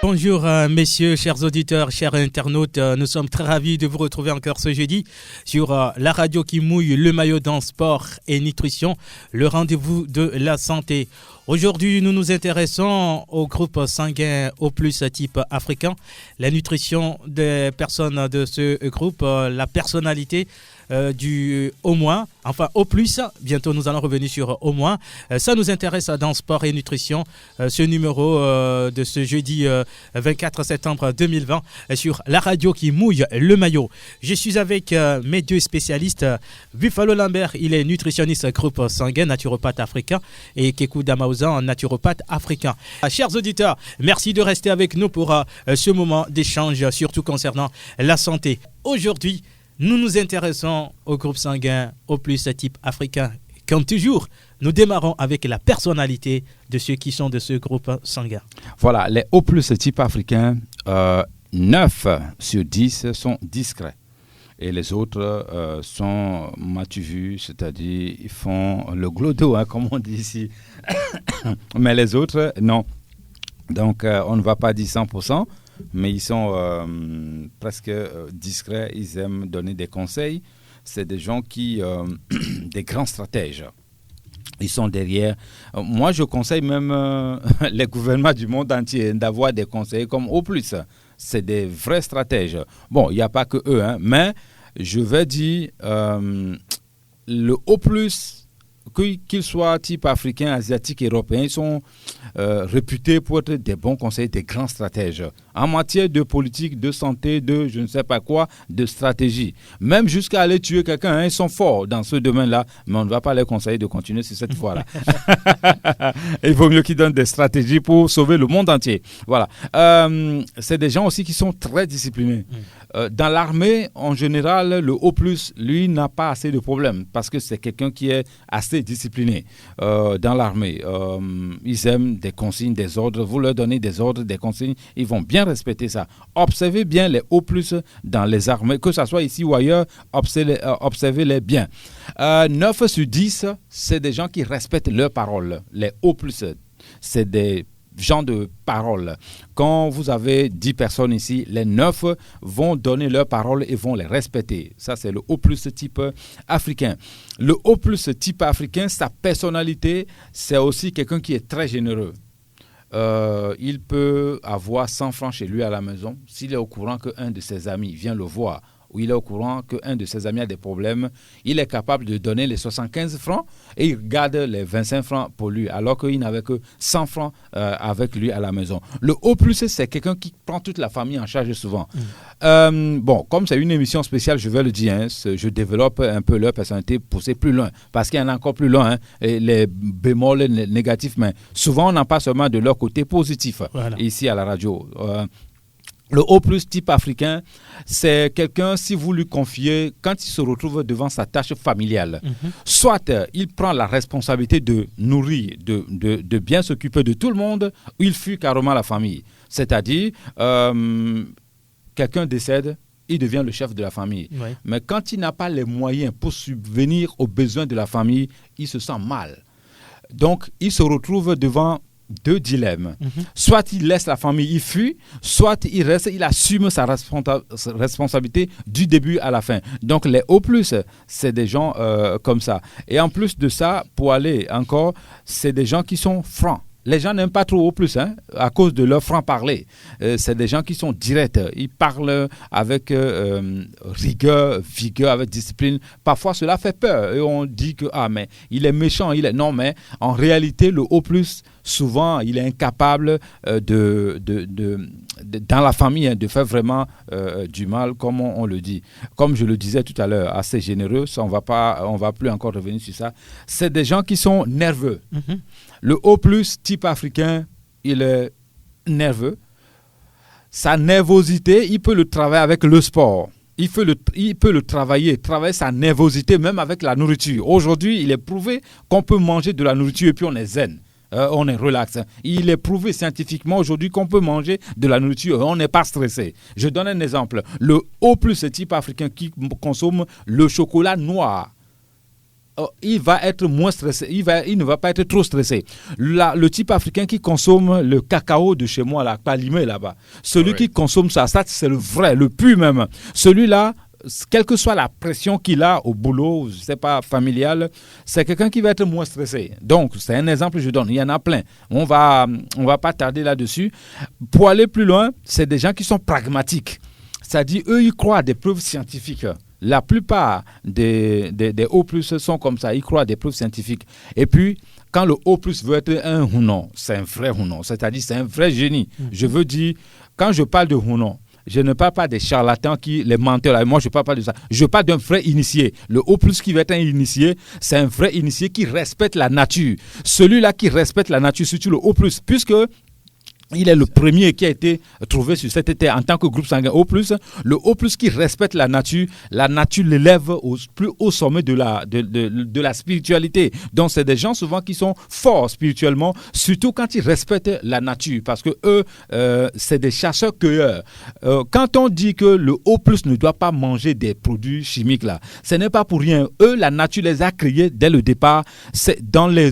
Bonjour messieurs, chers auditeurs, chers internautes, nous sommes très ravis de vous retrouver encore ce jeudi sur la radio qui mouille le maillot dans sport et nutrition, le rendez-vous de la santé. Aujourd'hui, nous nous intéressons au groupe sanguin O+, type africain, la nutrition des personnes de ce groupe, la personnalité du O-, enfin O+, bientôt nous allons revenir sur O-. Ça nous intéresse dans sport et nutrition, ce numéro de ce jeudi 24 septembre 2020 sur la radio qui mouille le maillot. Je suis avec mes deux spécialistes, Buffalo Lambert, il est nutritionniste groupe sanguin, naturopathe africain, et Kekou Damaouzan, naturopathe africain. Chers auditeurs, merci de rester avec nous pour ce moment d'échange, surtout concernant la santé. Aujourd'hui, nous nous intéressons au groupe sanguin O+, type africain. Comme toujours, nous démarrons avec la personnalité de ceux qui sont de ce groupe sanguin. Voilà, les O+, type africain, 9 sur 10 sont discrets. Et les autres sont matu-vus, c'est-à-dire ils font le glodo, comme on dit ici. Mais les autres, non. Donc, on ne va pas dire 100%. Mais ils sont presque discrets, ils aiment donner des conseils. C'est des gens qui, des grands stratèges. Ils sont derrière. Moi, je conseille même les gouvernements du monde entier d'avoir des conseillers comme O+. C'est des vrais stratèges. Bon, il n'y a pas que eux, mais je vais dire, le O+, qu'ils soient type africain, asiatique, européen, ils sont réputés pour être des bons conseillers, des grands stratèges. En matière de politique, de santé, de je ne sais pas quoi, de stratégie. Même jusqu'à aller tuer quelqu'un, ils sont forts dans ce domaine-là, mais on ne va pas les conseiller de continuer sur cette voie-là. Il vaut mieux qu'ils donnent des stratégies pour sauver le monde entier. Voilà. C'est des gens aussi qui sont très disciplinés. Dans l'armée, en général, le O+, lui, n'a pas assez de problèmes parce que c'est quelqu'un qui est assez discipliné dans l'armée. Ils aiment des consignes, des ordres. Vous leur donnez des ordres, des consignes, ils vont bien respecter ça. Observez bien les O+, dans les armées, que ce soit ici ou ailleurs, observez-les bien. 9 sur 10, c'est des gens qui respectent leurs paroles. Les O+, c'est des gens de parole. Quand vous avez 10 personnes ici, les 9 vont donner leurs paroles et vont les respecter. Ça, c'est le O+ type africain. Le O+ type africain, sa personnalité, c'est aussi quelqu'un qui est très généreux. Il peut avoir 100 francs chez lui à la maison. S'il est au courant qu'un de ses amis vient le voir, ou il est au courant qu'un de ses amis a des problèmes, il est capable de donner les 75 francs et il garde les 25 francs pour lui, alors qu'il n'avait que 100 francs avec lui à la maison. Le O+, c'est quelqu'un qui prend toute la famille en charge souvent. Bon, comme c'est une émission spéciale, je vais le dire, je développe un peu leur personnalité, pousser plus loin, parce qu'il y en a encore plus loin, les bémols négatifs, mais souvent on n'en parle seulement de leur côté positif, voilà, ici à la radio. Le O+ type africain, c'est quelqu'un, si vous lui confiez, quand il se retrouve devant sa tâche familiale, soit il prend la responsabilité de nourrir, de bien s'occuper de tout le monde, ou il fuit carrément la famille. C'est-à-dire, quelqu'un décède, il devient le chef de la famille. Oui. Mais quand il n'a pas les moyens pour subvenir aux besoins de la famille, il se sent mal. Donc, il se retrouve devant 2 dilemmes. Soit il laisse la famille, il fuit, soit il reste, il assume sa responsabilité du début à la fin. Donc les O+, c'est des gens comme ça. Et en plus de ça, pour aller encore, c'est des gens qui sont francs. Les gens n'aiment pas trop O+, à cause de leur franc-parler. C'est des gens qui sont directs. Ils parlent avec rigueur, vigueur, avec discipline. Parfois, cela fait peur. Et on dit que, mais il est méchant. Non, mais en réalité, le O+, souvent, il est incapable dans la famille, de faire vraiment du mal, comme on le dit. Comme je le disais tout à l'heure, assez généreux. Ça, on va plus encore revenir sur ça. C'est des gens qui sont nerveux. Le O+, type africain, il est nerveux. Sa nervosité, il peut le travailler avec le sport. Il peut le travailler sa nervosité même avec la nourriture. Aujourd'hui, il est prouvé qu'on peut manger de la nourriture et puis on est zen. On est relax. Il est prouvé scientifiquement aujourd'hui qu'on peut manger de la nourriture et on n'est pas stressé. Je donne un exemple. Le O+, type africain qui consomme le chocolat noir. il va être moins stressé, il ne va pas être trop stressé. Le type africain qui consomme le cacao de chez moi, là, Palimé là-bas, celui qui consomme ça c'est le vrai, le pur même. Celui-là, quelle que soit la pression qu'il a au boulot, je ne sais pas, familial, c'est quelqu'un qui va être moins stressé. Donc, c'est un exemple que je donne. Il y en a plein. On va pas tarder là-dessus. Pour aller plus loin, c'est des gens qui sont pragmatiques. C'est-à-dire, eux, ils croient à des preuves scientifiques. La plupart des O+, sont comme ça. Ils croient à des preuves scientifiques. Et puis, quand le O+ veut être un Hunon, c'est un vrai Hunon. C'est-à-dire, c'est un vrai génie. Je veux dire, quand je parle de Hunon, je ne parle pas des charlatans, les menteurs. Moi, je ne parle pas de ça. Je parle d'un vrai initié. Le O+, qui va être un initié, c'est un vrai initié qui respecte la nature. Celui-là qui respecte la nature, surtout le O+, puisque il est le premier qui a été trouvé sur cette terre en tant que groupe sanguin O+. Le O+, qui respecte la nature l'élève au plus haut sommet de la spiritualité. Donc, c'est des gens souvent qui sont forts spirituellement, surtout quand ils respectent la nature, parce que eux, c'est des chasseurs-cueilleurs. Quand on dit que le O+, ne doit pas manger des produits chimiques, là, ce n'est pas pour rien. Eux, la nature les a créés dès le départ. C'est dans les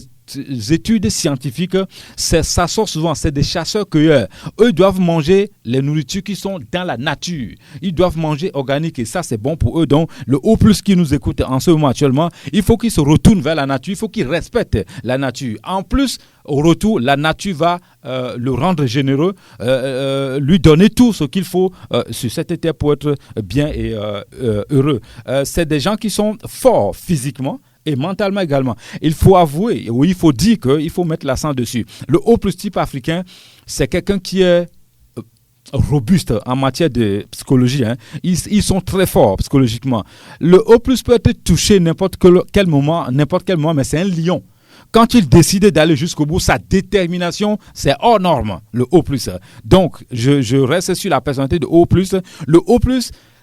études scientifiques, ça sort souvent, c'est des chasseurs-cueilleurs. Eux doivent manger les nourritures qui sont dans la nature. Ils doivent manger organique et ça, c'est bon pour eux. Donc, le O+, qui nous écoute en ce moment actuellement, il faut qu'il se retourne vers la nature, il faut qu'il respecte la nature. En plus, au retour, la nature va le rendre généreux, lui donner tout ce qu'il faut sur cette terre pour être bien et heureux. C'est des gens qui sont forts physiquement, et mentalement également. Il faut avouer, oui, il faut dire qu'il faut mettre l'accent dessus. Le O+ type africain, c'est quelqu'un qui est robuste en matière de psychologie. Ils sont très forts psychologiquement. Le O+ peut être touché n'importe quel moment, mais c'est un lion. Quand il décide d'aller jusqu'au bout, sa détermination, c'est hors norme, le O+. Donc, je reste sur la personnalité de O+. Le O+,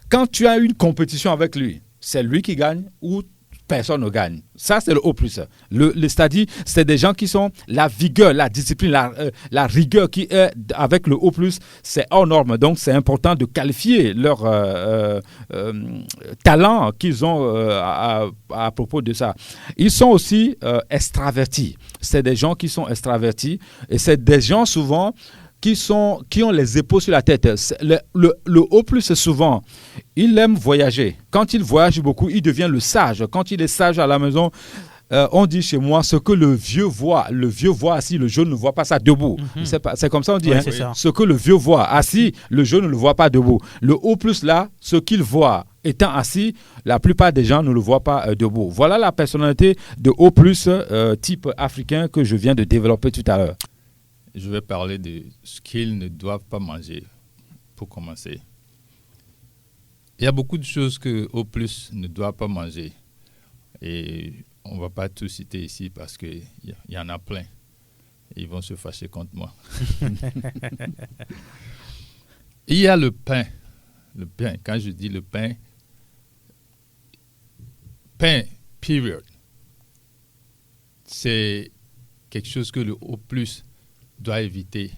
quand tu as une compétition avec lui, c'est lui qui gagne ou personne ne gagne. Ça, c'est le O+. C'est-à-dire, c'est des gens qui sont la vigueur, la discipline, la rigueur qui est avec le O+, c'est hors norme. Donc, c'est important de qualifier leur talent qu'ils ont à propos de ça. Ils sont aussi extravertis. C'est des gens qui sont extravertis et c'est des gens souvent qui ont les épaules sur la tête. Le O+, souvent, il aime voyager. Quand il voyage beaucoup, il devient le sage. Quand il est sage à la maison, on dit chez moi, ce que le vieux voit assis, le jeune ne voit pas ça debout. C'est comme ça on dit. Oui, ça. Ce que le vieux voit assis, le jeune ne le voit pas debout. Le O+, là, ce qu'il voit étant assis, la plupart des gens ne le voient pas debout. Voilà la personnalité de O+, type africain que je viens de développer tout à l'heure. Je vais parler de ce qu'ils ne doivent pas manger, pour commencer. Il y a beaucoup de choses que O+ ne doit pas manger. Et on ne va pas tout citer ici parce qu'il y en a plein. Ils vont se fâcher contre moi. Il y a le pain. Le pain, quand je dis le pain, period. C'est quelque chose que le O+ doit éviter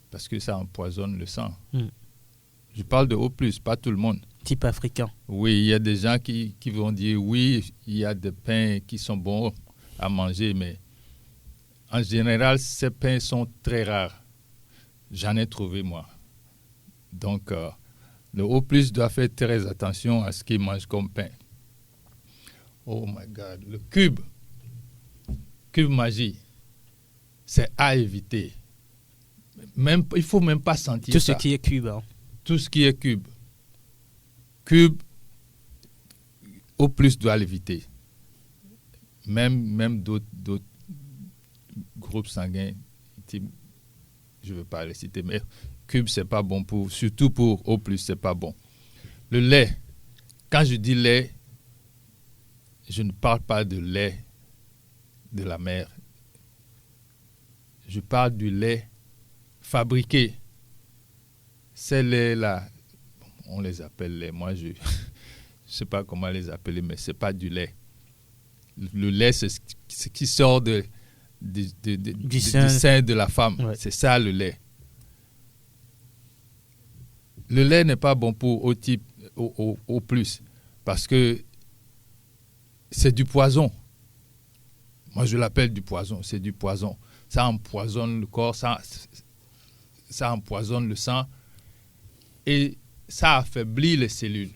parce que ça empoisonne le sang. Je parle de O+, pas tout le monde. Type africain. Oui, il y a des gens qui vont dire oui, il y a des pains qui sont bons à manger, mais en général, ces pains sont très rares. J'en ai trouvé, moi. Donc, le O+ doit faire très attention à ce qu'il mange comme pain. Oh my God, le cube magie. C'est à éviter. Il ne faut même pas sentir tout ça. Tout ce qui est cube. Tout ce qui est cube. Cube, O+ doit l'éviter. Même d'autres groupes sanguins, je ne veux pas les citer, mais cube, ce n'est pas bon surtout pour O+, ce n'est pas bon. Le lait, quand je dis lait, je ne parle pas de lait de la mer. Je parle du lait fabriqué. Ces laits-là, on les appelle lait. Moi, je ne sais pas comment les appeler, mais ce n'est pas du lait. Le lait, c'est ce qui sort du sein de la femme. Ouais. C'est ça, le lait. Le lait n'est pas bon pour O type, O+, parce que c'est du poison. Moi, je l'appelle du poison. C'est du poison. Ça empoisonne le corps, ça empoisonne le sang et ça affaiblit les cellules.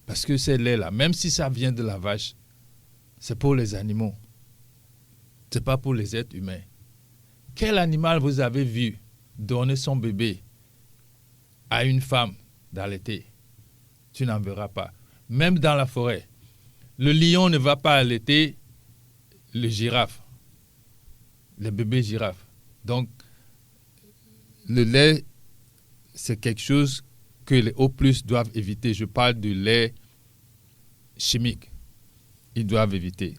Parce que ce lait-là, même si ça vient de la vache, c'est pour les animaux. Ce n'est pas pour les êtres humains. Quel animal vous avez vu donner son bébé à une femme d'allaiter? Tu n'en verras pas. Même dans la forêt, le lion ne va pas allaiter le girafe, le bébé girafe. Donc, le lait, c'est quelque chose que les O+ doivent éviter. Je parle du lait chimique. Ils doivent éviter.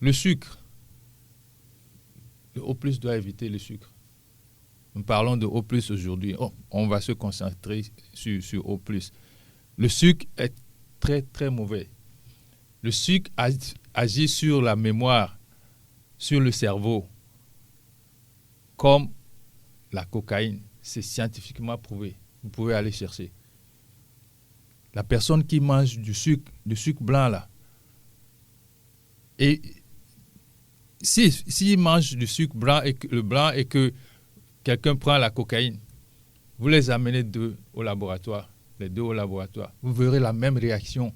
Le sucre. Le O+ doit éviter le sucre. Nous parlons de O+ aujourd'hui. On va se concentrer sur O+. Le sucre est très, très mauvais. Le sucre agit sur la mémoire, sur le cerveau, comme la cocaïne. C'est scientifiquement prouvé. Vous pouvez aller chercher. La personne qui mange du sucre blanc là, et s'il mange du sucre blanc et que quelqu'un prend la cocaïne, vous les amenez les deux au laboratoire, vous verrez la même réaction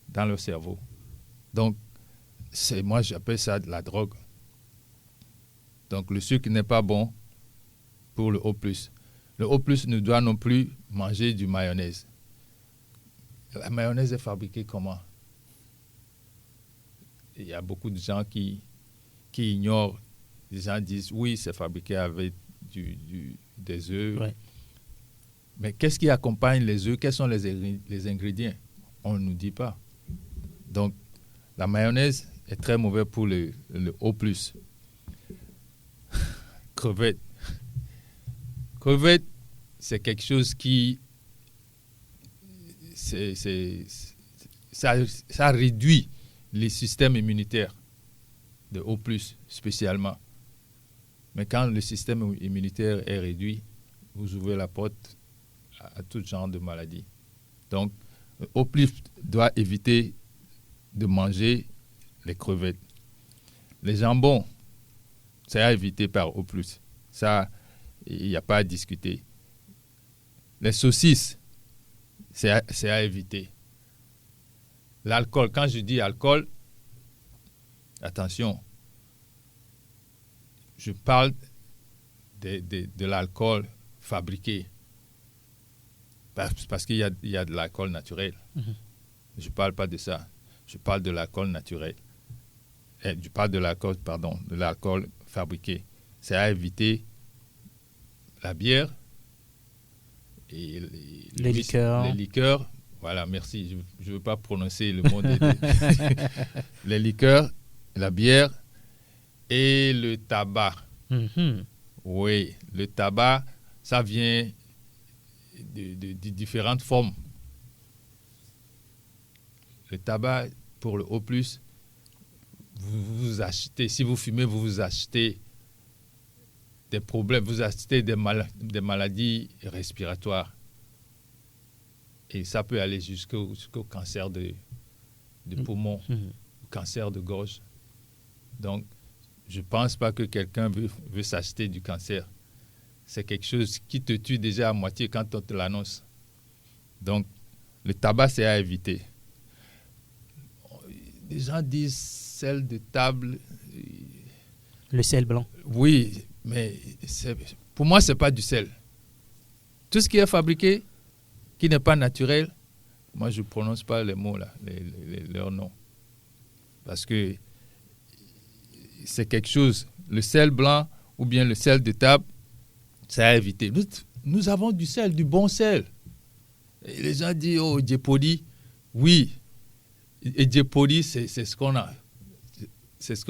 dans le cerveau. Donc, moi j'appelle ça de la drogue. Donc le sucre n'est pas bon pour le O+. Le O+ ne doit non plus manger du mayonnaise. La mayonnaise est fabriquée comment? Il y a beaucoup de gens qui ignorent. Les gens disent oui, c'est fabriqué avec des œufs. Ouais. Mais qu'est-ce qui accompagne les œufs? Quels sont les ingrédients? On ne nous dit pas. Donc, la mayonnaise est très mauvaise pour le O+. Crevettes. Crevettes, c'est quelque chose qui... ça réduit les systèmes immunitaires de O+, spécialement. Mais quand le système immunitaire est réduit, vous ouvrez la porte à tout genre de maladies. Donc, O+ doit éviter de manger les crevettes. Les jambons, c'est à éviter par O+. Ça, il n'y a pas à discuter. Les saucisses, c'est à éviter. L'alcool, quand je dis alcool, attention, je parle de l'alcool fabriqué. Parce qu'il y a de l'alcool naturel. Mm-hmm. Je ne parle pas de ça. Je parle de l'alcool naturel. Je parle de l'alcool fabriqué. C'est à éviter la bière et les liqueurs. Les liqueurs, voilà, merci. Je ne veux pas prononcer le mot les liqueurs, la bière et le tabac. Mm-hmm. Oui, le tabac, ça vient de différentes formes. Le tabac, pour le O+, vous achetez, si vous fumez, vous achetez des problèmes, vous achetez des maladies respiratoires. Et ça peut aller jusqu'au cancer de poumon, cancer de gorge. Donc, je ne pense pas que quelqu'un veut s'acheter du cancer. C'est quelque chose qui te tue déjà à moitié quand on te l'annonce. Donc, le tabac, c'est à éviter. Les gens disent sel de table. Le sel blanc. Oui, mais pour moi, ce n'est pas du sel. Tout ce qui est fabriqué, qui n'est pas naturel, moi, je ne prononce pas les mots, là, leurs noms. Parce que c'est quelque chose, le sel blanc ou bien le sel de table, c'est à éviter. Nous avons du sel, du bon sel. Et les gens disent, oh, Djepodi. Oui, et Djepodi, c'est ce qu'on a. C'est ce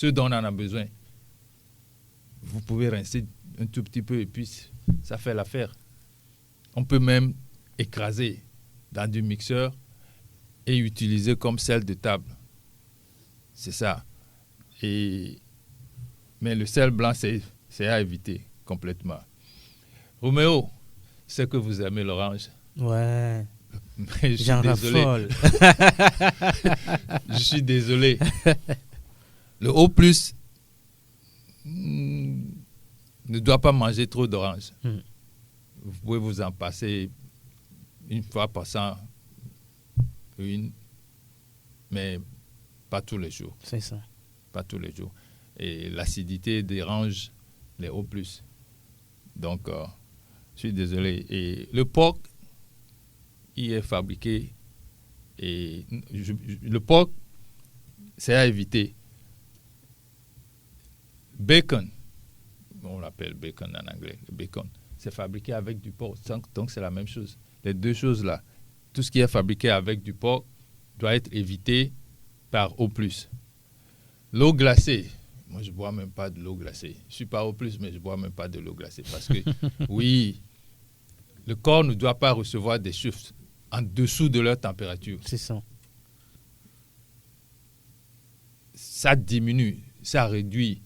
dont on en a besoin. Vous pouvez rincer un tout petit peu et puis ça fait l'affaire. On peut même écraser dans du mixeur et utiliser comme sel de table. C'est ça. Mais le sel blanc, c'est à éviter complètement. Roméo, c'est que vous aimez l'orange. Ouais. Mais J'en raffole. Je suis désolé. Le O+, ne doit pas manger trop d'oranges. Vous pouvez vous en passer une fois passant une, mais pas tous les jours. C'est ça. Pas tous les jours. Et l'acidité dérange les O+. Donc, je suis désolé. Et le porc, il est fabriqué. Et le porc, c'est à éviter. Bacon, on l'appelle bacon en anglais, le bacon, c'est fabriqué avec du porc. Donc, c'est la même chose. Les deux choses là, tout ce qui est fabriqué avec du porc doit être évité par O+. L'eau glacée, moi je ne bois même pas de l'eau glacée. Je ne suis pas O+, mais je ne bois même pas de l'eau glacée. Parce que, oui, le corps ne doit pas recevoir des chiffres en dessous de leur température. C'est ça. Ça diminue, ça réduit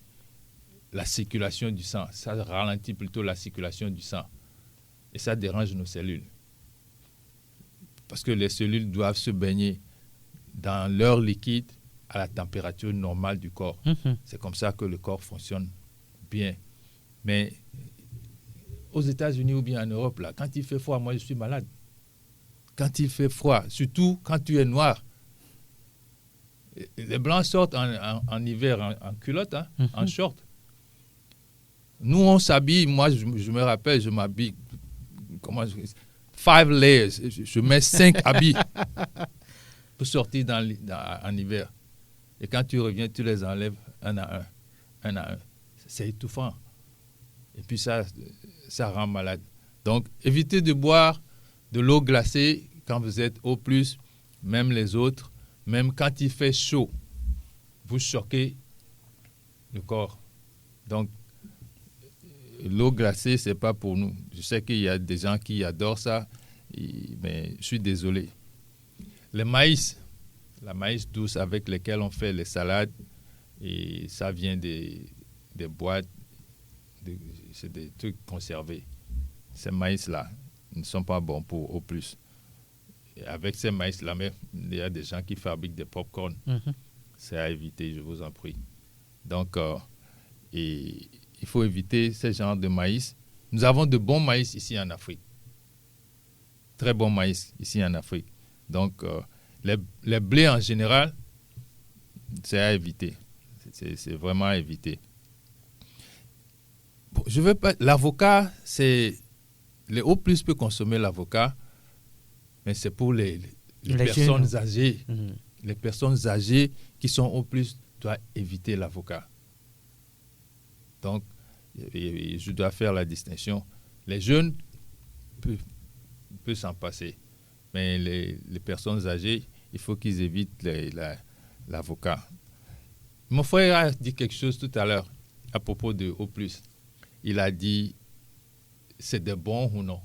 la circulation du sang. Ça ralentit plutôt la circulation du sang. Et ça dérange nos cellules. Parce que les cellules doivent se baigner dans leur liquide à la température normale du corps. C'est comme ça que le corps fonctionne bien. Mais aux États-Unis ou bien en Europe, là, quand il fait froid, moi je suis malade. Quand il fait froid, surtout quand tu es noir, les Blancs sortent en hiver en culotte, hein, en short. Nous, on s'habille, moi je me rappelle, je m'habille, 5 layers, je mets 5 habits pour sortir en hiver. Et quand tu reviens, tu les enlèves un à un. C'est étouffant. Et puis ça rend malade. Donc, évitez de boire de l'eau glacée quand vous êtes O+, même les autres, même quand il fait chaud. Vous choquez le corps. Donc, l'eau glacée, ce n'est pas pour nous. Je sais qu'il y a des gens qui adorent ça, mais je suis désolé. Le maïs, la maïs douce avec lesquelles on fait les salades, et ça vient des boîtes, c'est des trucs conservés. Ces maïs-là ne sont pas bons pour O+. Et avec ces maïs-là, il y a des gens qui fabriquent des pop-corn. C'est à éviter, je vous en prie. Donc, il faut éviter ce genre de maïs. Nous avons de bons maïs ici en Afrique. Très bons maïs ici en Afrique. Donc, les blés en général, c'est à éviter. C'est vraiment à éviter. Bon, je veux pas. L'avocat, c'est. Les O+ peut consommer l'avocat, mais c'est pour les personnes âgées. Les personnes âgées qui sont O+, doivent éviter l'avocat. Donc, je dois faire la distinction. Les jeunes peuvent s'en passer, mais les personnes âgées, il faut qu'ils évitent l'avocat. Mon frère a dit quelque chose tout à l'heure à propos de O+. Il a dit, c'est de bon ou non?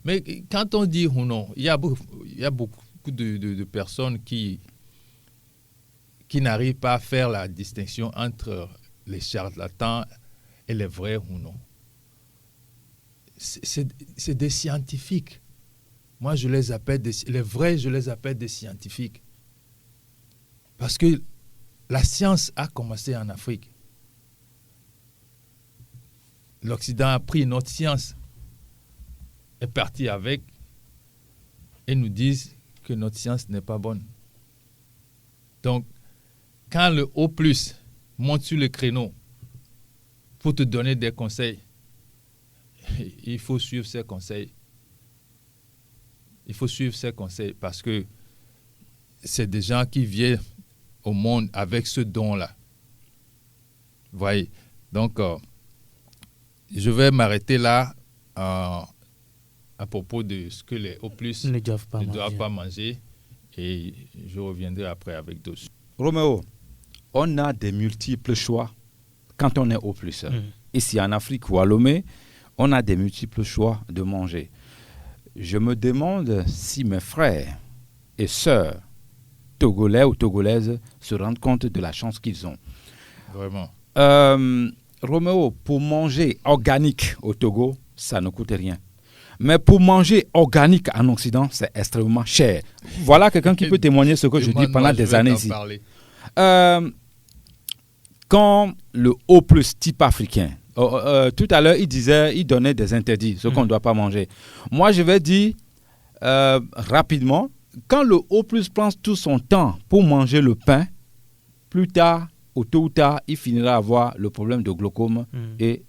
Mais quand on dit ou non, il y a beaucoup de personnes qui n'arrivent pas à faire la distinction entre les charlatans et les vrais ou non. C'est des scientifiques. Moi, je les appelle les vrais, je les appelle des scientifiques. Parce que la science a commencé en Afrique. L'Occident a pris notre science, est parti avec, et nous disent que notre science n'est pas bonne. Donc, quand le O+ monte sur le créneau pour te donner des conseils, il faut suivre ces conseils. Il faut suivre ces conseils parce que c'est des gens qui viennent au monde avec ce don-là. Vous voyez? Donc, je vais m'arrêter là à propos de ce que les O+ ne doivent pas manger et je reviendrai après avec d'autres. Roméo, on a des multiples choix quand on est O+. Ici en Afrique ou à Lomé, on a des multiples choix de manger. Je me demande si mes frères et sœurs togolais ou togolaises se rendent compte de la chance qu'ils ont. Vraiment. Roméo, pour manger organique au Togo, ça ne coûte rien. Mais pour manger organique en Occident, c'est extrêmement cher. Voilà quelqu'un qui peut témoigner ce que je dis pendant des années ici. Quand le O+, type africain, tout à l'heure, il donnait des interdits, ce qu'on ne doit pas manger. Moi, je vais dire rapidement, quand le O+, prend tout son temps pour manger le pain, plus tard, ou tôt ou tard, il finira à avoir le problème de glaucome et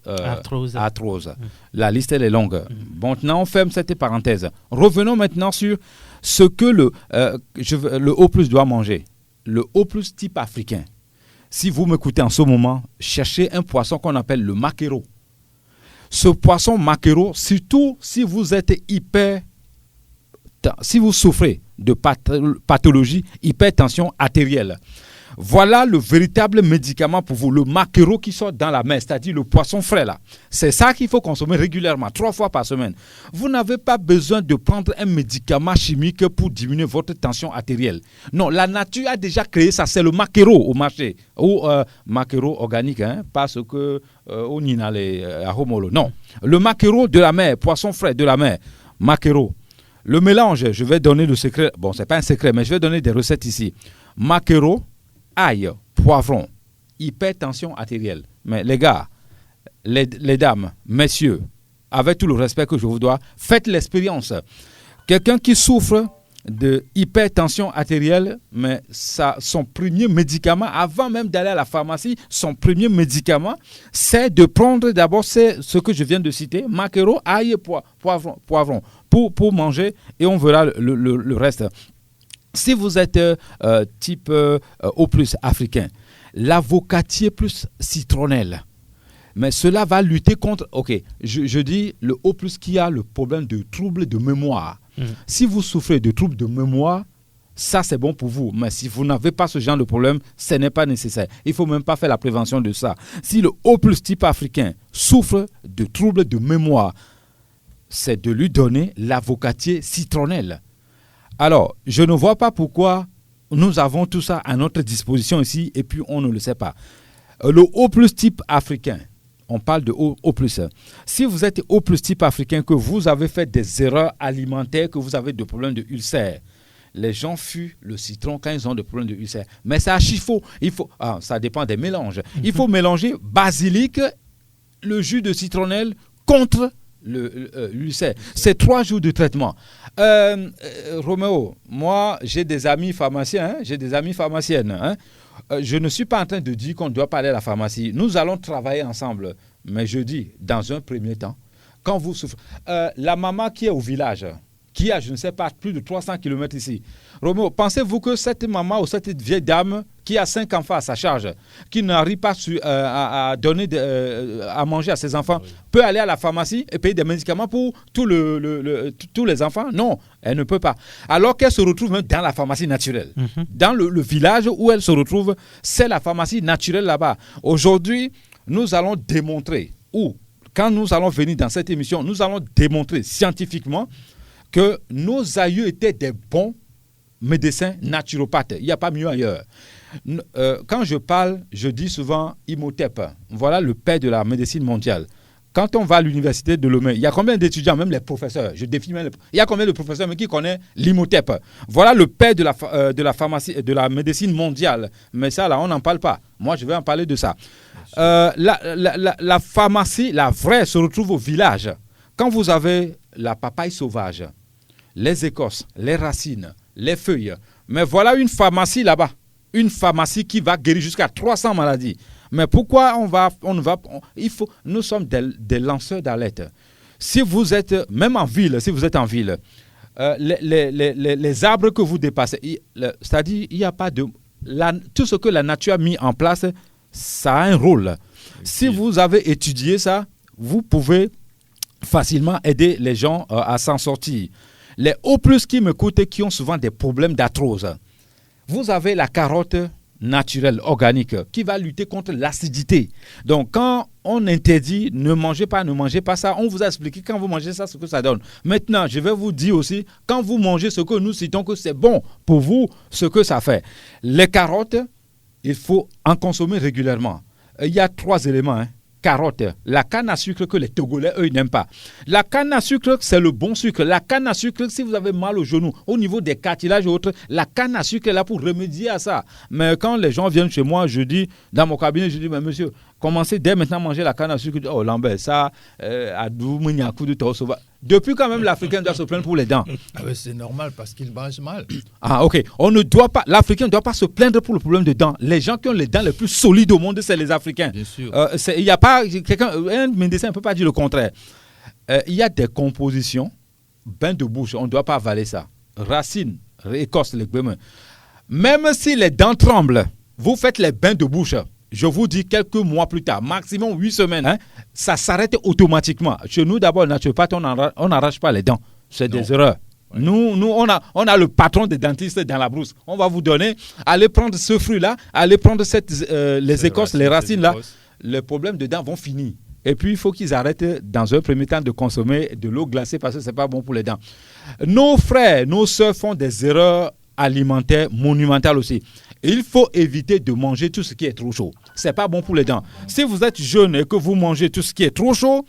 arthrose. La liste, elle est longue. Bon, maintenant, on ferme cette parenthèse. Revenons maintenant sur ce que le O+, doit manger. Le O+, type africain. Si vous m'écoutez en ce moment, cherchez un poisson qu'on appelle le maquereau. Ce poisson maquereau, surtout si vous êtes si vous souffrez de pathologie hypertension artérielle, voilà le véritable médicament pour vous, le maquereau qui sort dans la mer, c'est-à-dire le poisson frais là. C'est ça qu'il faut consommer régulièrement, 3 fois par semaine. Vous n'avez pas besoin de prendre un médicament chimique pour diminuer votre tension artérielle. Non, la nature a déjà créé ça, c'est le maquereau au marché, ou maquereau organique, pas ce que on y a les homolo. Non, le maquereau de la mer, poisson frais de la mer, maquereau. Le mélange, je vais donner le secret, bon, c'est pas un secret, mais je vais donner des recettes ici. Maquereau, ail, poivron, hypertension artérielle. Mais les gars, les dames, messieurs, avec tout le respect que je vous dois, faites l'expérience. Quelqu'un qui souffre de hypertension artérielle, mais son premier médicament, avant même d'aller à la pharmacie, son premier médicament, c'est de prendre d'abord ce que je viens de citer, maquereau, ail, poivron, pour manger, et on verra le reste. Si vous êtes type O+ africain, l'avocatier plus citronnelle, mais cela va lutter contre, je dis le O+ qui a le problème de troubles de mémoire. Si vous souffrez de troubles de mémoire, ça c'est bon pour vous. Mais si vous n'avez pas ce genre de problème, ce n'est pas nécessaire. Il ne faut même pas faire la prévention de ça. Si le O+ type africain souffre de troubles de mémoire, c'est de lui donner l'avocatier citronnelle. Alors, je ne vois pas pourquoi nous avons tout ça à notre disposition ici et puis on ne le sait pas. Le O+ type africain, on parle de O+. Si vous êtes O+ type africain, que vous avez fait des erreurs alimentaires, que vous avez des problèmes de ulcère, les gens fuient le citron quand ils ont des problèmes de ulcère. Mais c'est archi faux. Ça dépend des mélanges. Il faut mélanger basilic, le jus de citronnelle contre l'ulcère. C'est 3 jours de traitement. Roméo, moi j'ai des amis pharmaciens, j'ai des amies pharmaciennes. Je ne suis pas en train de dire qu'on ne doit pas aller à la pharmacie. Nous allons travailler ensemble. Mais je dis, dans un premier temps, quand vous souffrez, la maman qui est au village, qui a, je ne sais pas, plus de 300 km ici. Roméo, pensez-vous que cette maman ou cette vieille dame qui a 5 enfants à sa charge, qui n'arrive pas à donner à manger à ses enfants, peut aller à la pharmacie et payer des médicaments pour tous les enfants? Non, elle ne peut pas. Alors qu'elle se retrouve même dans la pharmacie naturelle. Dans le village où elle se retrouve, c'est la pharmacie naturelle là-bas. Aujourd'hui, nous allons démontrer, ou quand nous allons venir dans cette émission, nous allons démontrer scientifiquement que nos aïeux étaient des bons médecins naturopathes. Il n'y a pas mieux ailleurs. Quand je parle, je dis souvent Imhotep. Voilà le père de la médecine mondiale. Quand on va à l'université de Lomé, il y a combien d'étudiants, même les professeurs, il y a combien de professeurs mais qui connaissent l'Imhotep? Voilà le père de la pharmacie, de la médecine mondiale. Mais ça, là, on n'en parle pas. Moi, je vais en parler de ça. La pharmacie, la vraie, se retrouve au village. Quand vous avez la papaye sauvage, les écorces, les racines, les feuilles. Mais voilà une pharmacie là-bas. Une pharmacie qui va guérir jusqu'à 300 maladies. Mais pourquoi nous sommes des lanceurs d'alerte. Si vous êtes, même en ville, les arbres que vous dépassez, c'est-à-dire, il n'y a pas de... tout ce que la nature a mis en place, ça a un rôle. Si vous avez étudié ça, vous pouvez facilement aider les gens à s'en sortir. Les O+ qui m'écoutent, qui ont souvent des problèmes d'arthrose, vous avez la carotte naturelle, organique, qui va lutter contre l'acidité. Donc, quand on interdit, ne mangez pas ça, on vous a expliqué quand vous mangez ça, ce que ça donne. Maintenant, je vais vous dire aussi, quand vous mangez ce que nous citons que c'est bon pour vous, ce que ça fait. Les carottes, il faut en consommer régulièrement. Il y a 3 éléments. carotte, la canne à sucre que les Togolais, eux, ils n'aiment pas. La canne à sucre, c'est le bon sucre. La canne à sucre, si vous avez mal au genou, au niveau des cartilages et autres, la canne à sucre est là pour remédier à ça. Mais quand les gens viennent chez moi, je dis, dans mon cabinet, je dis, mais monsieur, commencez dès maintenant à manger la canne à sucre. Oh, Lambert, ça, depuis quand même, l'Africain doit se plaindre pour les dents. Ah ouais, c'est normal parce qu'il mange mal. Ah, ok. L'Africain ne doit pas se plaindre pour le problème de dents. Les gens qui ont les dents les plus solides au monde, c'est les Africains. Bien sûr. Il n'y a pas un médecin ne peut pas dire le contraire. Il y a des compositions, bain de bouche, on ne doit pas avaler ça. Racines, écorce, les légumes. Même si les dents tremblent, vous faites les bains de bouche. Je vous dis quelques mois plus tard, maximum 8 semaines, ça s'arrête automatiquement. Chez nous, d'abord, naturopathe, on n'arrache pas les dents. C'est des erreurs. Ouais. Nous on a le patron des dentistes dans la brousse. On va vous donner, allez prendre ce fruit-là, allez prendre les écorces, les racines-là. Les problèmes de dents vont finir. Et puis, il faut qu'ils arrêtent, dans un premier temps, de consommer de l'eau glacée parce que ce n'est pas bon pour les dents. Nos frères, nos soeurs font des erreurs alimentaires monumentales aussi. Il faut éviter de manger tout ce qui est trop chaud. Ce n'est pas bon pour les dents. Si vous êtes jeune et que vous mangez tout ce qui est trop chaud,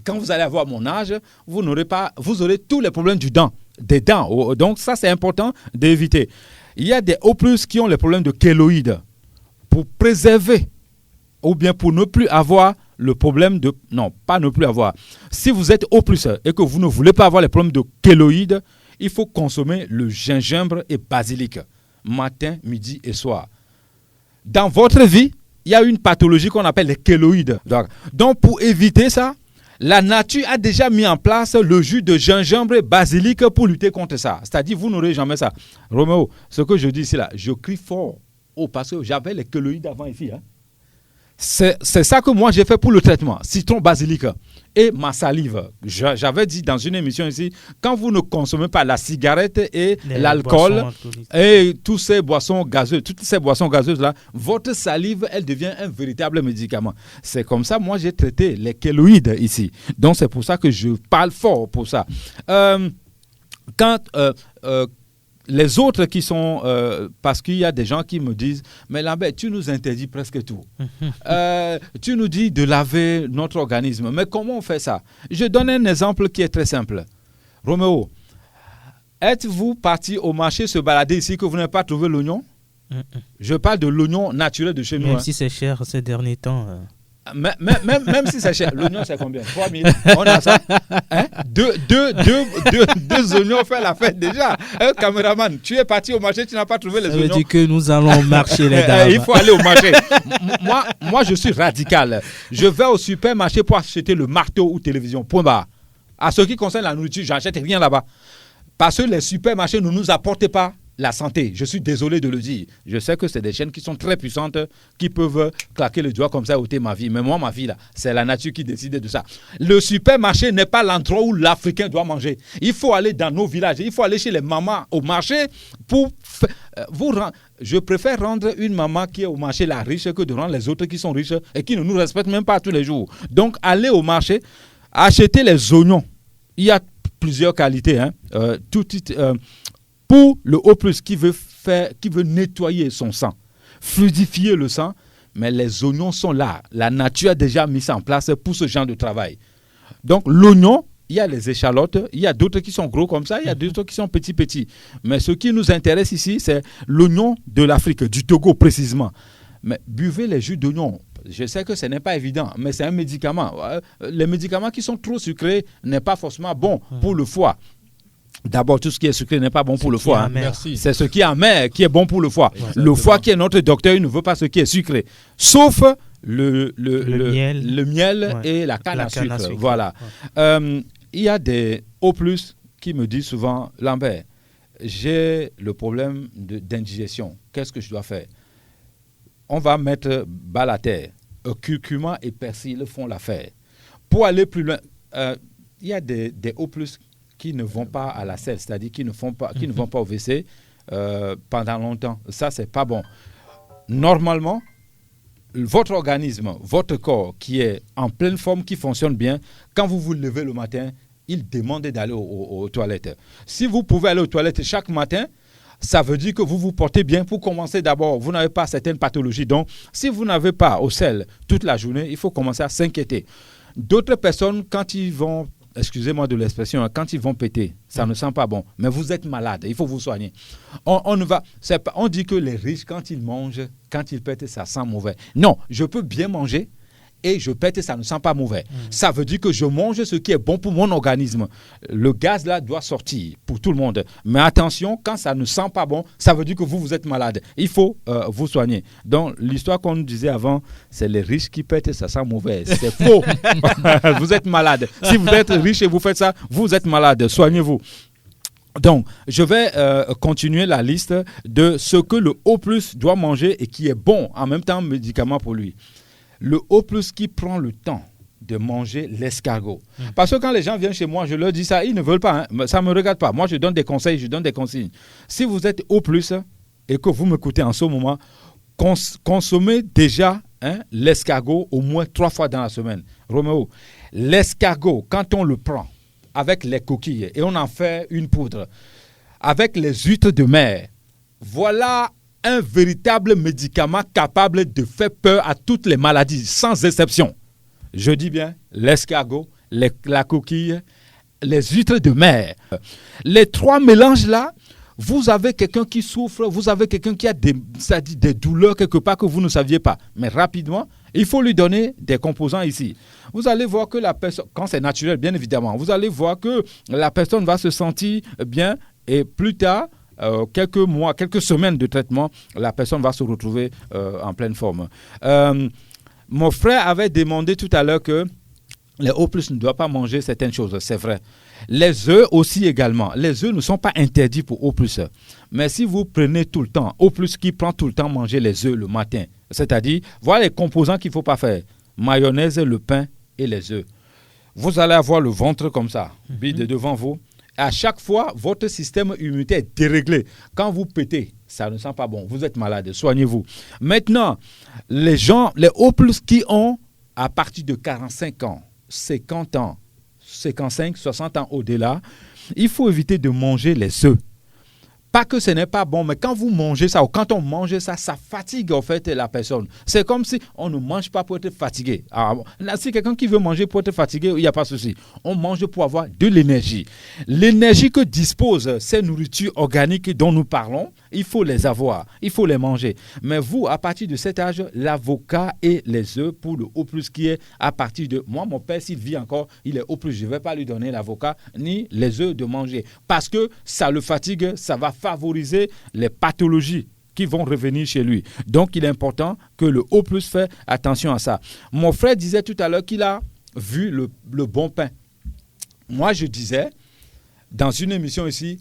quand vous allez avoir mon âge, vous aurez tous les problèmes des dents. Donc, ça, c'est important d'éviter. Il y a des O+, qui ont les problèmes de kéloïdes. Pour préserver, ou bien pour ne plus avoir le problème de... Non, pas ne plus avoir. Si vous êtes O+, et que vous ne voulez pas avoir les problèmes de kéloïdes, il faut consommer le gingembre et basilic. Matin, midi et soir. Dans votre vie, il y a une pathologie qu'on appelle les kéloïdes. Donc, pour éviter ça, la nature a déjà mis en place le jus de gingembre et basilic pour lutter contre ça. C'est-à-dire, vous n'aurez jamais ça. Roméo, ce que je dis ici, là, je crie fort. Oh, parce que j'avais les kéloïdes avant ici. C'est ça que moi j'ai fait pour le traitement. Citron, basilic et ma salive. J'avais dit dans une émission ici, quand vous ne consommez pas la cigarette et l'alcool et toutes ces boissons gazeuses là, votre salive, elle devient un véritable médicament. C'est comme ça, moi j'ai traité les kéloïdes ici. Donc c'est pour ça que je parle fort pour ça. Les autres qui sont... parce qu'il y a des gens qui me disent « Mais Lambert, tu nous interdis presque tout. Tu nous dis de laver notre organisme. Mais comment on fait ça ?» Je donne un exemple qui est très simple. Roméo, êtes-vous parti au marché se balader ici que vous n'avez pas trouvé l'oignon? Je parle de l'oignon naturel de chez nous. Même si c'est cher ces derniers temps. Même si c'est cher, l'oignon c'est combien? 3 000. On a ça. Deux oignons fait la fête déjà. Caméraman, tu es parti au marché, tu n'as pas trouvé les oignons. Ça veut dire que nous allons marcher les dames. Il faut aller au marché. moi, je suis radical. Je vais au supermarché pour acheter le marteau ou télévision. Point barre. À ce qui concerne la nourriture, j'achète rien là-bas. Parce que les supermarchés ne nous apportent pas la santé. Je suis désolé de le dire. Je sais que c'est des chaînes qui sont très puissantes, qui peuvent claquer le doigt comme ça et ôter ma vie. Mais moi, ma vie, là, c'est la nature qui décide de ça. Le supermarché n'est pas l'endroit où l'Africain doit manger. Il faut aller dans nos villages. Il faut aller chez les mamans au marché pour vous rendre. Je préfère rendre une maman qui est au marché la riche que de rendre les autres qui sont riches et qui ne nous respectent même pas tous les jours. Donc, allez au marché, achetez les oignons. Il y a plusieurs qualités. Pour le O+, qui veut nettoyer son sang, fluidifier le sang, mais les oignons sont là. La nature a déjà mis ça en place pour ce genre de travail. Donc l'oignon, il y a les échalotes, il y a d'autres qui sont gros comme ça, il y a d'autres qui sont petits. Mais ce qui nous intéresse ici, c'est l'oignon de l'Afrique, du Togo précisément. Mais buvez les jus d'oignon. Je sais que ce n'est pas évident, mais c'est un médicament. Les médicaments qui sont trop sucrés n'est pas forcément bon pour le foie. D'abord, tout ce qui est sucré n'est pas bon pour le foie. C'est ce qui est amer qui est bon pour le foie. Exactement. Le foie qui est notre docteur, il ne veut pas ce qui est sucré. Sauf le miel et la canne à sucre. Voilà. Ouais. Il y a des O+, qui me disent souvent, Lambert, j'ai le problème d'indigestion. Qu'est-ce que je dois faire? On va mettre balle à terre. Curcuma et persil font l'affaire. Pour aller plus loin, il y a des O+, qui ne vont pas à la selle, c'est-à-dire qui ne vont pas au WC pendant longtemps. Ça, c'est pas bon. Normalement, votre organisme, votre corps qui est en pleine forme, qui fonctionne bien, quand vous vous levez le matin, il demande d'aller aux toilettes. Si vous pouvez aller aux toilettes chaque matin, ça veut dire que vous vous portez bien. Pour commencer d'abord, vous n'avez pas certaines pathologies. Donc, si vous n'avez pas au sel toute la journée, il faut commencer à s'inquiéter. D'autres personnes, quand ils vont, excusez-moi de l'expression, quand ils vont péter, ça ne sent pas bon. Mais vous êtes malade, il faut vous soigner. On dit que les riches, quand ils mangent, quand ils pètent, ça sent mauvais. Non, je peux bien manger et je pète et ça ne sent pas mauvais. Ça veut dire que je mange ce qui est bon pour mon organisme. Le gaz là doit sortir pour tout le monde. Mais attention, quand ça ne sent pas bon, ça veut dire que vous êtes malade. Il faut vous soigner. Donc, l'histoire qu'on nous disait avant, c'est les riches qui pètent et ça sent mauvais. C'est faux. Vous êtes malade. Si vous êtes riche et vous faites ça, vous êtes malade. Soignez-vous. Donc, je vais continuer la liste de ce que le O+ doit manger et qui est bon, en même temps médicament pour lui. Le O+ qui prend le temps de manger l'escargot. Parce que quand les gens viennent chez moi, je leur dis ça, ils ne veulent pas, hein, ça ne me regarde pas. Moi, je donne des conseils, je donne des consignes. Si vous êtes O+ et que vous m'écoutez en ce moment, consommez déjà l'escargot au moins 3 fois dans la semaine. Roméo, l'escargot, quand on le prend avec les coquilles et on en fait une poudre, avec les huîtres de mer, voilà un véritable médicament capable de faire peur à toutes les maladies, sans exception. Je dis bien l'escargot, la coquille, les huîtres de mer. Les 3 mélanges-là, vous avez quelqu'un qui souffre, vous avez quelqu'un qui a des douleurs quelque part que vous ne saviez pas. Mais rapidement, il faut lui donner des composants ici. Vous allez voir que la personne, quand c'est naturel, bien évidemment, vous allez voir que la personne va se sentir bien et plus tard, quelques mois, quelques semaines de traitement, la personne va se retrouver en pleine forme. Mon frère avait demandé tout à l'heure que les O+ ne doivent pas manger certaines choses, c'est vrai. Les œufs aussi également. Les œufs ne sont pas interdits pour O+. Mais si vous prenez tout le temps, O+ qui prend tout le temps manger les œufs le matin, c'est-à-dire, voilà les composants qu'il ne faut pas faire. Mayonnaise, le pain et les œufs. Vous allez avoir le ventre comme ça, bide devant vous. À chaque fois, votre système immunitaire est déréglé. Quand vous pétez, ça ne sent pas bon. Vous êtes malade, soignez-vous. Maintenant, les gens, les O+ qui ont à partir de 45 ans, 50 ans, 55, 60 ans au-delà, il faut éviter de manger les œufs. Pas que ce n'est pas bon, mais quand vous mangez ça, ou quand on mange ça, ça fatigue en fait la personne. C'est comme si on ne mange pas pour être fatigué. Alors, là, si quelqu'un qui veut manger pour être fatigué, il n'y a pas de souci. On mange pour avoir de l'énergie. L'énergie que disposent ces nourritures organiques dont nous parlons, il faut les avoir, il faut les manger. Mais vous, à partir de cet âge, l'avocat et les œufs pour le O+ qui est à partir de... Moi, mon père, s'il vit encore, il est O+. Je ne vais pas lui donner l'avocat ni les œufs de manger. Parce que ça le fatigue, ça va favoriser les pathologies qui vont revenir chez lui. Donc, il est important que le O+ fait attention à ça. Mon frère disait tout à l'heure qu'il a vu le bon pain. Moi, je disais, dans une émission ici,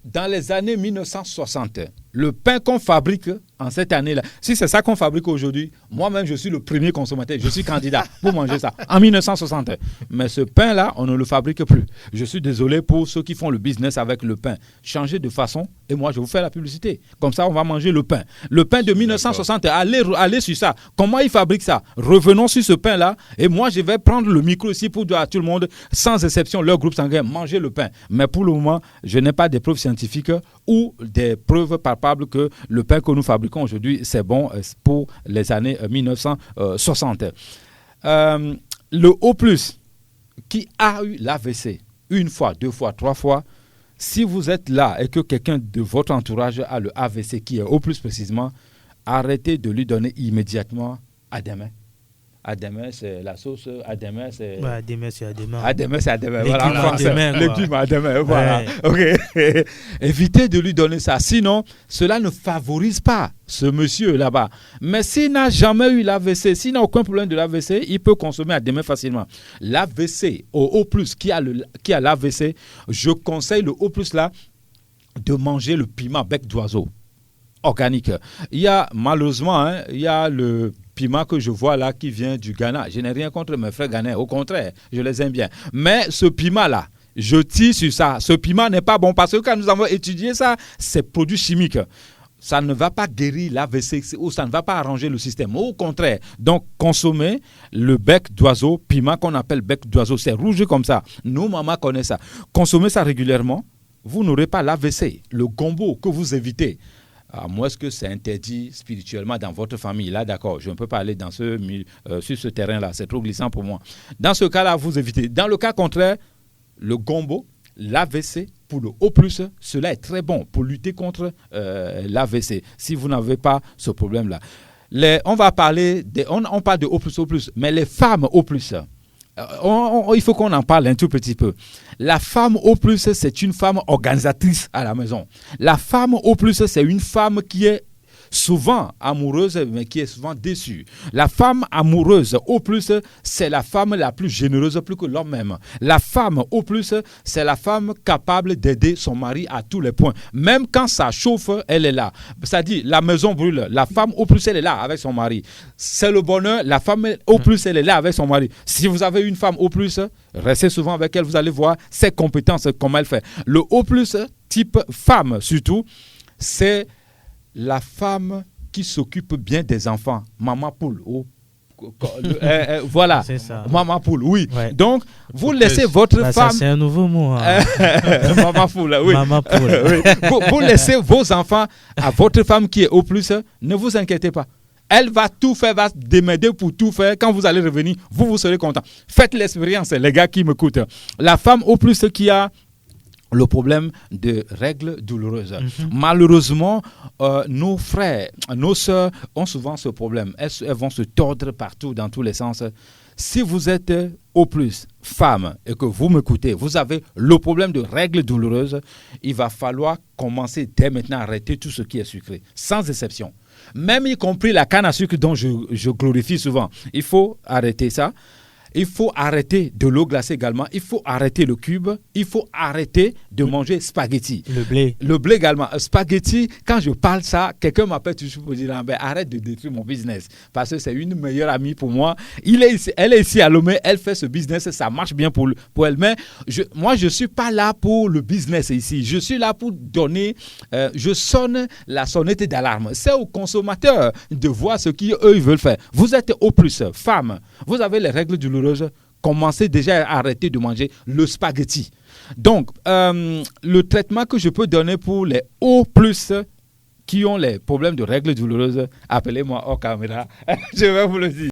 dans les années 1960, le pain qu'on fabrique en cette année-là, si c'est ça qu'on fabrique aujourd'hui, moi-même, je suis le premier consommateur, je suis candidat pour manger ça, en 1960. Mais ce pain-là, on ne le fabrique plus. Je suis désolé pour ceux qui font le business avec le pain. Changez de façon et moi, je vous fais la publicité. Comme ça, on va manger le pain. Le pain de 1960, allez sur ça. Comment ils fabriquent ça? Revenons sur ce pain-là et moi, je vais prendre le micro ici pour dire à tout le monde, sans exception, leur groupe sanguin, mangez le pain. Mais pour le moment, je n'ai pas des preuves scientifiques ou des preuves palpables que le pain que nous fabriquons aujourd'hui, c'est bon pour les années 1960. Le O+, qui a eu l'AVC, 1 fois, 2 fois, 3 fois, si vous êtes là et que quelqu'un de votre entourage a le AVC, qui est O+ précisément, arrêtez de lui donner immédiatement Adémé. Adémé, c'est la sauce. Adémé, c'est... Ouais, Adémé, c'est Adémé. Adémé, c'est Adémé. Voilà, en français. Légume Adémé, voilà. Ouais. OK. Évitez de lui donner ça. Sinon, cela ne favorise pas ce monsieur là-bas. Mais s'il n'a jamais eu l'AVC, s'il n'a aucun problème de l'AVC, il peut consommer Adémé facilement. L'AVC, au O+, qui a l'AVC, je conseille le O+ là de manger le piment bec d'oiseau organique. Il y a malheureusement, il y a le piment que je vois là qui vient du Ghana. Je n'ai rien contre mes frères ghanéens, au contraire, je les aime bien. Mais ce piment-là, je tire sur ça. Ce piment n'est pas bon parce que quand nous avons étudié ça, c'est produit chimique. Ça ne va pas guérir l'AVC ou ça ne va pas arranger le système. Au contraire, donc consommez le bec d'oiseau, piment qu'on appelle bec d'oiseau. C'est rouge comme ça. Nous, maman connaît ça. Consommez ça régulièrement. vous n'aurez pas l'AVC, le gombo que vous évitez. À moins que c'est interdit spirituellement dans votre famille. Là, d'accord, je ne peux pas aller sur ce terrain-là. C'est trop glissant pour moi. Dans ce cas-là, vous évitez. Dans le cas contraire, le gombo, l'AVC, pour le O+, cela est très bon pour lutter contre l'AVC, si vous n'avez pas ce problème-là. On va parler, on parle de O+, mais les femmes O+, il faut qu'on en parle un tout petit peu. La femme O+, c'est une femme organisatrice à la maison. La femme O+, c'est une femme qui est souvent amoureuse, mais qui est souvent déçue. La femme amoureuse O+, c'est la femme la plus généreuse, plus que l'homme même. La femme O+, c'est la femme capable d'aider son mari à tous les points. Même quand ça chauffe, elle est là. C'est-à-dire, la maison brûle. La femme O+, elle est là avec son mari. C'est le bonheur. La femme O+, elle est là avec son mari. Si vous avez une femme O+, restez souvent avec elle, vous allez voir ses compétences, comment elle fait. Le O+, type femme surtout, c'est la femme qui s'occupe bien des enfants, maman poule. Voilà, c'est ça. Maman poule, oui. Ouais. Donc, vous laissez votre femme. Ça, c'est un nouveau mot. Hein. Maman poule, oui. Maman poule. Oui. Vous laissez vos enfants à votre femme qui est au plus, ne vous inquiétez pas. Elle va tout faire, va démerder pour tout faire. Quand vous allez revenir, vous serez content. Faites l'expérience, les gars qui m'écoutent. La femme au plus qui a le problème de règles douloureuses. Malheureusement, nos frères, nos sœurs ont souvent ce problème. Elles vont se tordre partout, dans tous les sens. Si vous êtes au plus femme et que vous m'écoutez, vous avez le problème de règles douloureuses, il va falloir commencer dès maintenant à arrêter tout ce qui est sucré, sans exception. Même y compris la canne à sucre dont je glorifie souvent. Il faut arrêter ça. Il faut arrêter de l'eau glacée également. Il faut arrêter le cube. Il faut arrêter de manger spaghetti. Le blé. Le blé également. Spaghetti, quand je parle ça, quelqu'un m'appelle toujours pour dire arrête de détruire mon business. Parce que c'est une meilleure amie pour moi. Elle est ici à Lomé. Elle fait ce business. Ça marche bien pour elle. Mais moi, je ne suis pas là pour le business ici. Je suis là pour donner. Je sonne la sonnette d'alarme. C'est aux consommateurs de voir ce qu'eux ils veulent faire. Vous êtes au plus femme. Vous avez les règles douloureuses. Commencez déjà à arrêter de manger le spaghetti. Donc, le traitement que je peux donner pour les O+, qui ont les problèmes de règles douloureuses, appelez-moi hors caméra. Je vais vous le dire.